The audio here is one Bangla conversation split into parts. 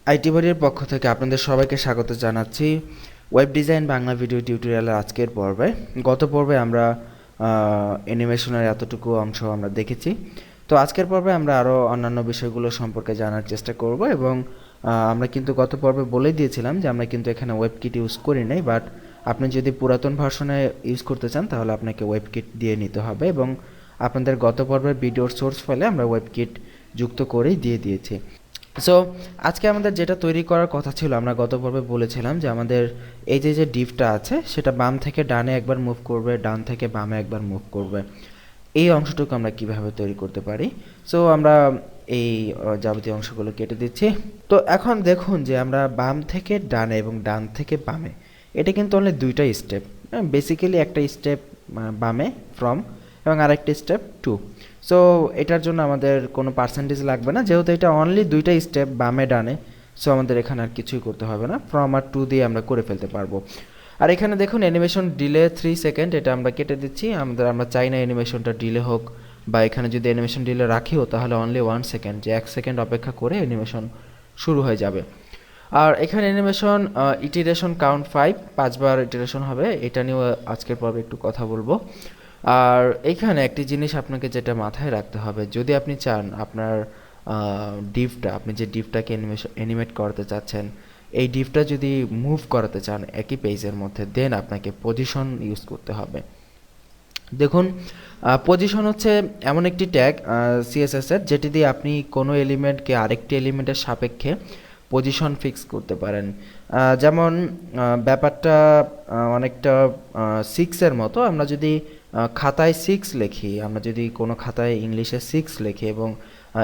আইটি বাড়ির পক্ষ থেকে আপনাদের সবাইকে স্বাগত জানাচ্ছি ওয়েব ডিজাইন বাংলা ভিডিও টিউটোরিয়ালের আজকের পর্বে। গত পর্বে আমরা অ্যানিমেশনের এতটুকু অংশ আমরা দেখেছি। তো আজকের পর্বে আমরা আরও অন্যান্য বিষয়গুলো সম্পর্কে জানার চেষ্টা করব এবং আমরা কিন্তু গত পর্বে বলেই দিয়েছিলাম যে আমরা কিন্তু এখানে ওয়েবকিট ইউজ করি নাই, বাট আপনি যদি পুরাতন ভার্সনে ইউজ করতে চান তাহলে আপনাকে ওয়েবকিট দিয়ে নিতে হবে এবং আপনাদের গত পর্বের ভিডিওর সোর্স ফাইলে আমরা ওয়েবকিট যুক্ত করেই দিয়ে দিয়েছি। সো আজকে আমাদের যেটা তৈরি করার কথা ছিল, আমরা গত পর্বে বলেছিলাম যে আমাদের এই যে ডিভটা আছে সেটা বাম থেকে ডানে একবার মুভ করবে, ডান থেকে বামে একবার মুভ করবে। এই অংশটুকু আমরা কিভাবে তৈরি করতে পারি। সো আমরা এই যাবতীয় অংশগুলো কেটে দিচ্ছি। তো এখন দেখুন যে আমরা বাম থেকে ডানে এবং ডান থেকে বামে, এটা কিন্তু অনলি দুইটা স্টেপ। বেসিক্যালি একটা স্টেপ বামে ফ্রম এবং আরেকটা স্টেপ টু। সো এটার জন্য আমাদের কোনো পার্সেন্টেজ লাগবে না, যেহেতু এটা অনলি দুইটা স্টেপ বামে ডানে। সো আমাদের এখানে আর কিছুই করতে হবে না, ফ্রম আর টু দিয়ে আমরা করে ফেলতে পারবো। আর এখানে দেখুন অ্যানিমেশন ডিলে 3 সেকেন্ড, এটা আমরা কেটে দিচ্ছি। আমরা চাই না অ্যানিমেশনটা ডিলে হোক, বা এখানে যদি অ্যানিমেশন ডিলে রাখিও তাহলে অনলি 1 সেকেন্ড, যে 1 সেকেন্ড অপেক্ষা করে অ্যানিমেশন শুরু হয়ে যাবে। আর এখানে অ্যানিমেশন ইটিরেশন কাউন্ট 5বার ইটিরেশন হবে, এটা নিয়েও আজকের পর্বে একটু কথা বলবো। আর এইখানে একটি জিনিস আপনাকে যেটা মাথায় রাখতে হবে, যদি আপনি চান আপনার ডিভটা, আপনি যে ডিভটাকে অ্যানিমেট করাতে চাচ্ছেন, এই ডিভটা যদি মুভ করাতে চান একই পেজের মধ্যে, দেন আপনাকে পজিশন ইউজ করতে হবে। দেখুন, পজিশন হচ্ছে এমন একটি ট্যাগ সিএসএস এর, যেটি দিয়ে আপনি কোনো এলিমেন্টকে আরেকটি এলিমেন্টের সাপেক্ষে পজিশন ফিক্স করতে পারেন। যেমন ব্যাপারটা অনেকটা 6-এর মতো। আমরা যদি খাতায় 6 লিখি, আমরা যদি কোনো খাতায় ইংলিশে 6 লিখি এবং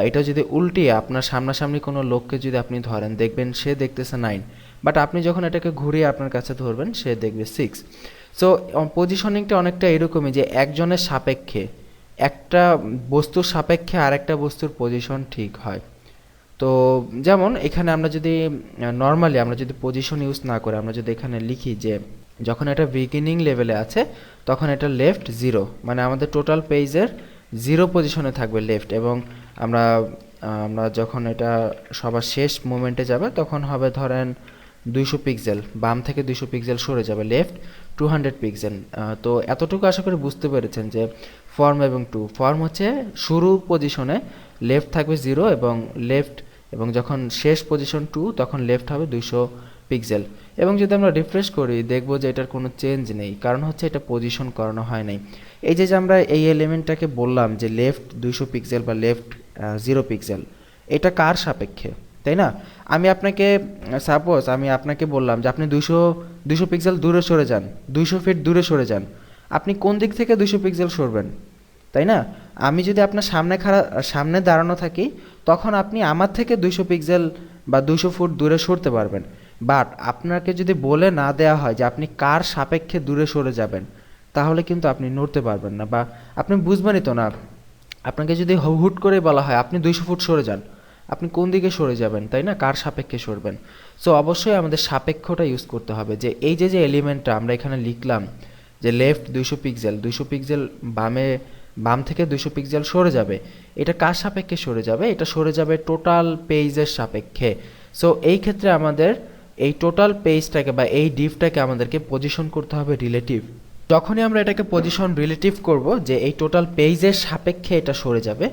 এটা যদি উল্টিয়ে আপনার সামনাসামনি কোনো লোককে যদি আপনি ধরেন, দেখবেন সে দেখতেছে 9, বাট আপনি যখন এটাকে ঘুরিয়ে আপনার কাছে ধরবেন সে দেখবে 6। সো পজিশনিংটা অনেকটা এরকমই, যে একজনের সাপেক্ষে, একটা বস্তুর সাপেক্ষে আরেকটা বস্তুর পজিশন ঠিক হয়। তো যেমন এখানে আমরা যদি নর্মালি আমরা যদি পজিশন ইউজ না করে আমরা যদি এখানে লিখি যে যখন এটা বিগিনিং লেভেলে আছে তখন এটা লেফট 0, মানে আমাদের টোটাল পেজের 0 পজিশনে থাকবে লেফট, এবং আমরা যখন এটা সবার শেষ মোমেন্টে যাবে তখন হবে ধরেন 200 পিক্সেল, বাম থেকে 200 পিক্সেল সরে যাবে, লেফট 200 পিক্সেল। তো এতটুকু আশা করি বুঝতে পেরেছেন যে ফর্ম এবং টু। ফর্ম হচ্ছে শুরু পজিশনে লেফট থাকবে 0 এবং লেফট, এবং যখন শেষ পজিশন 2 তখন লেফট হবে 200 পিক্সেল। এবং যদি আমরা রিফ্রেশ করি দেখব যে এটার কোনো চেঞ্জ নেই, কারণ হচ্ছে এটা পজিশন করানো হয় নাই। এই যে আমরা এই এলিমেন্টটাকে বললাম যে লেফট 200 পিক্সেল বা লেফট 0 পিক্সেল, এটা কার সাপেক্ষে, তাই না? আমি আপনাকে সাপোজ আমি আপনাকে বললাম যে আপনি 200 পিক্সেল দূরে সরে যান, 200 ফিট দূরে সরে যান। আপনি কোন দিক থেকে 200 পিক্সেল সরবেন, তাই না? আমি যদি আপনার সামনে দাঁড়ানো থাকি তখন আপনি আমার থেকে 200 পিক্সেল বা 200 ফুট দূরে সরতে পারবেন। বাট আপনাকে যদি বলে না দেওয়া হয় যে আপনি কার সাপেক্ষে দূরে সরে যাবেন, তাহলে কিন্তু আপনি নড়তে পারবেন না, বা আপনি বুঝবেনই তো না। আপনাকে যদি হুট করে বলা হয় আপনি 200 ফুট সরে যান, আপনি কোন দিকে সরে যাবেন, তাই না? কার সাপেক্ষে সরবেন? সো অবশ্যই আমাদের সাপেক্ষটা ইউজ করতে হবে, যে এই যে এলিমেন্টটা আমরা এখানে লিখলাম যে লেফট 200 পিক্সেল বাম থেকে 200 পিক্সেল সরে যাবে, এটা কার সাপেক্ষে সরে যাবে? এটা সরে যাবে টোটাল পেজের সাপেক্ষে। সো এই ক্ষেত্রে আমাদের এই টোটাল পেজটাকে বা এই ডিভটাকে আমাদেরকে পজিশন করতে হবে রিলেটিভ। যখনই আমরা এটাকে পজিশন রিলেটিভ করব, যে এই টোটাল পেজের সাপেক্ষে এটা সরে যাবে,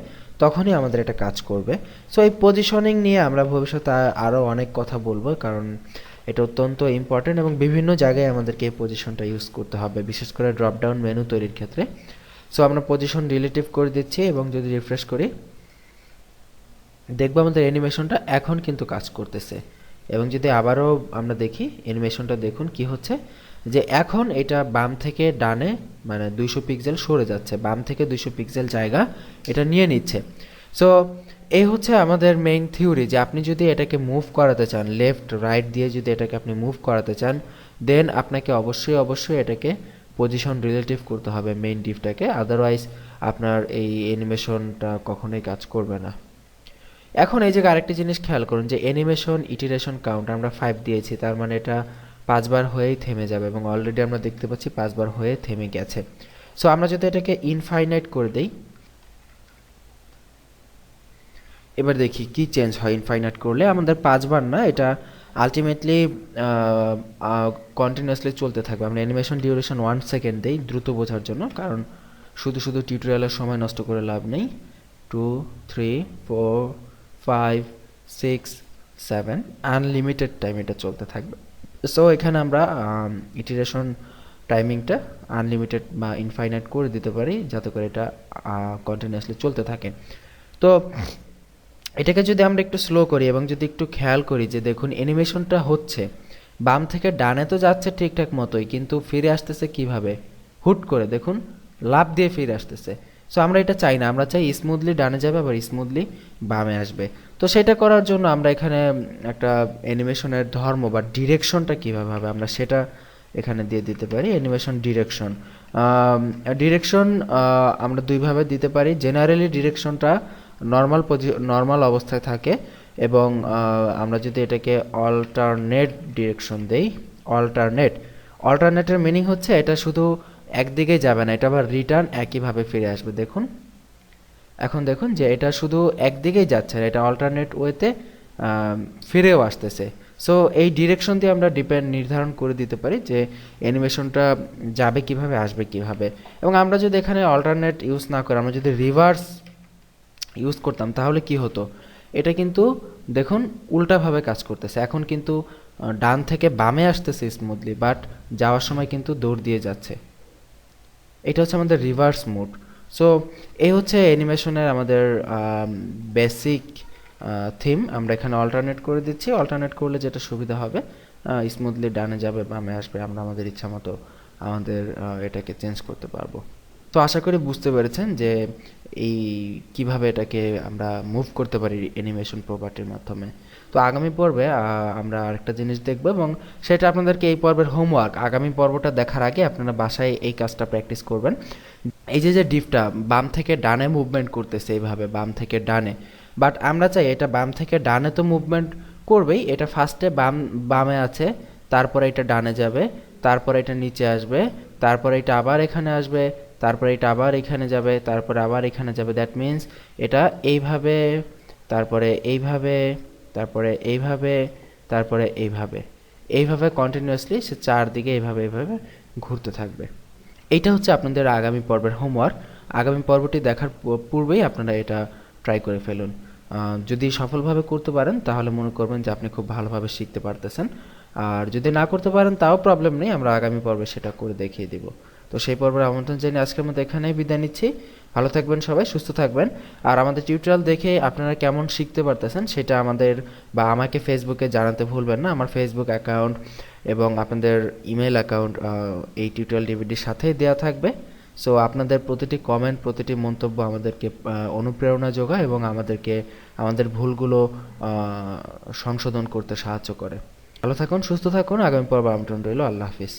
তখনই আমাদের এটা কাজ করবে। সো এই পজিশনিং নিয়ে আমরা ভবিষ্যতে আরও অনেক কথা বলবো, কারণ এটা অত্যন্ত ইম্পর্টেন্ট এবং বিভিন্ন জায়গায় আমাদেরকে এই পজিশনটা ইউজ করতে হবে, বিশেষ করে ড্রপ ডাউন মেনু তৈরির ক্ষেত্রে। সো আমরা পজিশন রিলেটিভ করে দিচ্ছি এবং যদি রিফ্রেশ করি দেখবো আমাদের অ্যানিমেশনটা এখন কিন্তু কাজ করতেছে। এবং যদি আবারও আমরা দেখি অ্যানিমেশনটা, দেখুন কি হচ্ছে, যে এখন এটা বাম থেকে ডানে মানে 200 পিক্সেল সরে যাচ্ছে, বাম থেকে 200 পিক্সেল জায়গা এটা নিয়ে নিচ্ছে। সো এই হচ্ছে আমাদের মেইন থিওরি, যে আপনি যদি এটাকে মুভ করাতে চান, লেফট রাইট দিয়ে যদি এটাকে আপনি মুভ করাতে চান, দেন আপনাকে অবশ্যই এটাকে পজিশন রিলেটিভ করতে হবে মেইন ডিভটাকে, আদারওয়াইজ আপনার এই অ্যানিমেশনটা কখনোই কাজ করবে না। এখন এই জায়গায় আরেকটি জিনিস খেয়াল করুন, যে অ্যানিমেশন ইটিরেশন কাউন্ট আমরা 5 দিয়েছি, তার মানে এটা 5বার হয়েই থেমে যাবে, এবং অলরেডি আমরা দেখতে পাচ্ছি 5বার হয়ে থেমে গেছে। সো আমরা যদি এটাকে ইনফাইনাইট করে দেই, এবার দেখি কি চেঞ্জ হয় ইনফাইনাইট করলে। আমাদের 5 বার না, এটা আলটিমেটলি কন্টিনিউয়াসলি চলতে থাকবে। আমরা অ্যানিমেশন ডিউরেশন 1 সেকেন্ড দেই দ্রুত বোঝার জন্য, কারণ শুধু শুধু টিউটোরিয়ালের সময় নষ্ট করে লাভ নেই। 2 3 4 5 6 7 আনলিমিটেড টাইম এটা চলতে থাকবে। সো এখানে আমরা ইটারেশন টাইমিংটা আনলিমিটেড বা ইনফাইনাইট করে দিতে পারি, যাতে করে এটা কন্টিনিউয়াসলি চলতে থাকে। তো এটাকে যদি আমরা একটু স্লো করি এবং যদি একটু খেয়াল করি যে দেখুন অ্যানিমেশনটা হচ্ছে, বাম থেকে ডানে তো যাচ্ছে ঠিকঠাক মতোই, কিন্তু ফিরে আসতেছে কিভাবে, হুট করে দেখুন লাফ দিয়ে ফিরে আসতেছে। সো আমরা এটা চাই না, আমরা চাই স্মুথলি ডানে যাবে আবার স্মুথলি বামে আসবে। তো সেটা করার জন্য আমরা এখানে একটা অ্যানিমেশনের ধর্ম বা ডিরেকশনটা কীভাবে হবে আমরা সেটা এখানে দিয়ে দিতে পারি। অ্যানিমেশন ডিরেকশন, ডিরেকশন আমরা দুইভাবে দিতে পারি। জেনারেলি ডিরেকশনটা নর্মাল অবস্থায় থাকে, এবং আমরা যদি এটাকে অল্টারনেট ডিরেকশন দেই, অল্টারনেটের মিনিং হচ্ছে এটা শুধু একদিকেই যাবে না, এটা আবার রিটার্ন একইভাবে ফিরে আসবে। দেখুন এখন দেখুন যে এটা শুধু একদিকেই যাচ্ছে, এটা অল্টারনেট ওয়েতে ফিরেও আসতেছে। সো এই ডিরেকশন দিয়ে আমরা নির্ধারণ করে দিতে পারি যে অ্যানিমেশনটা যাবে কিভাবে, আসবে কিভাবে। এবং আমরা যদি এখানে অল্টারনেট ইউজ না করে আমরা যদি রিভার্স ইউজ করতাম তাহলে কি হতো, এটা কিন্তু দেখুন উল্টাভাবে কাজ করতেছে। এখন কিন্তু ডান থেকে বামে আসতেছে স্মুথলি, বাট যাওয়ার সময় কিন্তু দৌড় দিয়ে যাচ্ছে। এটা হচ্ছে আমাদের রিভার্স মোড। সো এই হচ্ছে অ্যানিমেশনের আমাদের বেসিক থিম। আমরা এখানে অল্টারনেট করে দিচ্ছি, অল্টারনেট করলে যেটা সুবিধা হবে, স্মুথলি ডানে যাবে বামে আসবে, আমরা আমাদের ইচ্ছা মতো আমাদের এটাকে চেঞ্জ করতে পারবো। তো আশা করি বুঝতে পেরেছেন যে এই কিভাবে এটাকে আমরা মুভ করতে পারি অ্যানিমেশন প্রপার্টির মাধ্যমে। তো আগামী পর্বে আমরা আরেকটা জিনিস দেখব, এবং সেটা আপনাদেরকে এই পর্বের হোমওয়ার্ক। আগামী পর্বটা দেখার আগে আপনারা বাসায় এই কাজটা প্র্যাকটিস করবেন। এই যে ডিপটা বাম থেকে ডানে মুভমেন্ট করতেছে এইভাবে বাম থেকে ডানে, বাট আমরা চাই এটা বাম থেকে ডানে তো মুভমেন্ট করবেই, এটা ফার্স্টে বামে আছে, তারপরে এটা ডানে যাবে, তারপরে এটা নিচে আসবে, তারপরে এটা আবার এখানে আসবে, তারপরে এটা আবার এখানে যাবে, তারপরে আবার এখানে যাবে। দ্যাট মিন্স এটা এইভাবে, তারপরে এইভাবে, তারপরে এইভাবে, তারপরে এইভাবে কন্টিনিউয়াসলি সে চারদিকে এইভাবে ঘুরতে থাকবে। এইটা হচ্ছে আপনাদের আগামী পর্বের হোমওয়ার্ক। আগামী পর্বটি দেখার পূর্বেই আপনারা এটা ট্রাই করে ফেলুন। যদি সফলভাবে করতে পারেন তাহলে মনে করবেন যে আপনি খুব ভালোভাবে শিখতে পারতেছেন, আর যদি না করতে পারেন তাও প্রবলেম নেই, আমরা আগামী পর্বে সেটা করে দেখিয়ে দিব। তো সেই পর্বের আমন্ত্রণ জানিয়ে আজকের মতো এখানেই বিদায় নিচ্ছি। ভালো থাকবেন সবাই, সুস্থ থাকবেন। আর আমাদের টিউটোরিয়াল দেখে আপনারা কেমন শিখতে পারতেছেন সেটা আমাদের বা আমাকে ফেসবুকে জানাতে ভুলবেন না। আমার ফেসবুক অ্যাকাউন্ট এবং আপনাদের ইমেল অ্যাকাউন্ট এই টিউটোরিয়াল ডিভিডির সাথেই দেওয়া থাকবে। সো আপনাদের প্রতিটি কমেন্ট, প্রতিটি মন্তব্য আমাদেরকে অনুপ্রেরণা যোগায় এবং আমাদেরকে আমাদের ভুলগুলো সংশোধন করতে সাহায্য করে। ভালো থাকুন, সুস্থ থাকুন। আগামী পর্ব আমন্ত্রণ রইল। আল্লাহ হাফিজ।